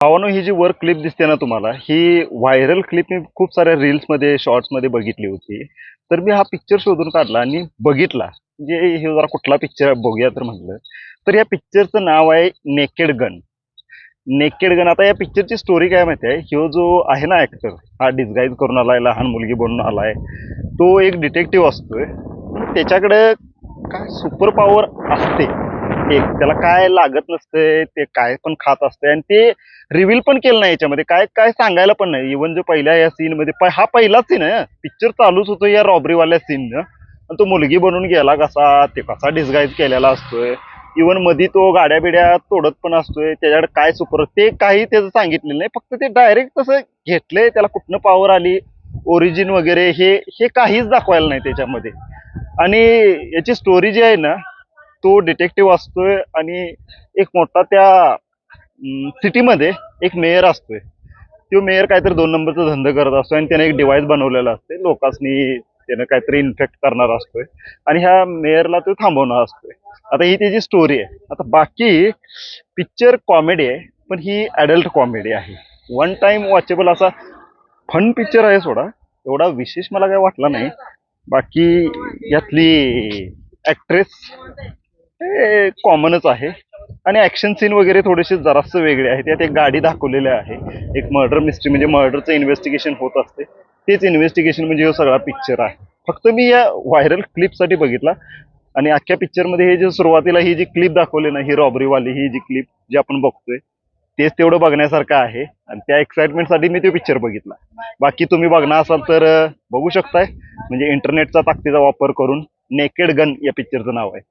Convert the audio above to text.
भावानो, ही जी वर क्लिप दिसते ना तुम्हाला, ही व्हायरल क्लिप मी खूप साऱ्या रील्समध्ये, शॉर्ट्समध्ये बघितली होती. तर मी हा पिक्चर शोधून काढला आणि बघितला. म्हणजे हे जरा कुठला पिक्चर बघूया तर म्हटलं. तर या पिक्चरचं नाव आहे नेकेड गन. Naked gun. आता या पिक्चरची स्टोरी काय माहिती आहे? ह्यो जो आहे ना ॲक्टर, हा डिस्गाईज करून आलाय, लहान मुलगी बनून आलाय. तो एक डिटेक्टिव्ह असतोय. त्याच्याकडे काय सुपर पॉवर असते. एक त्याला काय लागत नसतंय, ते काय पण खात असतंय आणि ते रिव्हील पण केलं नाही याच्यामध्ये. काय काय सांगायला पण नाही. इव्हन जो पहिल्या या सीनमध्ये हा पहिलाच सीन आहे. पिक्चर चालूच होतो या रॉबरीवाल्या सीननं. आणि तो मुलगी बनून गेला कसा, ते कसा डिस्गाईज केलेला असतोय. इव्हन मध्ये तो गाड्या बिड्या तोडत पण असतोय. त्याच्याकडे काय सुपर ते काही त्याचं सांगितलेलं नाही. फक्त ते डायरेक्ट तसं घेतलंय. त्याला कुठनं पॉवर आली, ओरिजिन वगैरे हे हे काहीच दाखवायला नाही त्याच्यामध्ये. आणि याची स्टोरी जी आहे ना, तो डिटेक्टिव्ह असतोय आणि एक मोठा त्या सिटीमध्ये एक मेयर असतोय. तो मेयर काहीतरी 2 नंबरचा धंदा करत असतो आणि त्याने एक डिव्हाइस बनवलेला असते. लोकांनी त्यानं काहीतरी इन्फेक्ट करणार असतोय आणि ह्या मेयरला तो थांबवणार असतोय. आता ही त्याची स्टोरी आहे. आता बाकी पिक्चर कॉमेडी आहे, पण ही ॲडल्ट कॉमेडी आहे. वन टाइम वॉचेबल असा फन पिक्चर आहे सोडा. एवढा विशेष मला काही वाटला नाही. बाकी यातली ॲक्ट्रेस कॉमनच आहे आणि ॲक्शन सीन वगैरे थोडेसे जरासं वेगळे आहेत. त्यात एक गाडी दाखवलेली आहे. एक मर्डर मिस्ट्री म्हणजे मर्डरचं इन्व्हेस्टिगेशन होत असते. तेच इन्व्हेस्टिगेशन म्हणजे हा सगळा पिक्चर आहे. फक्त मी या व्हायरल क्लिपसाठी बघितला आणि अख्ख्या पिक्चरमध्ये हे जे सुरुवातीला ही जी क्लिप दाखवली ना, ही रॉबरीवाली ही जी क्लिप जी आपण बघतोय, तेच तेवढं बघण्यासारखं आहे आणि त्या एक्साइटमेंटसाठी मी तो पिक्चर बघितला. बाकी तुम्ही बघणार असाल तर बघू शकताय. म्हणजे इंटरनेटचा ताकदीचा वापर करून नेकेड गन या पिक्चरचं नाव आहे.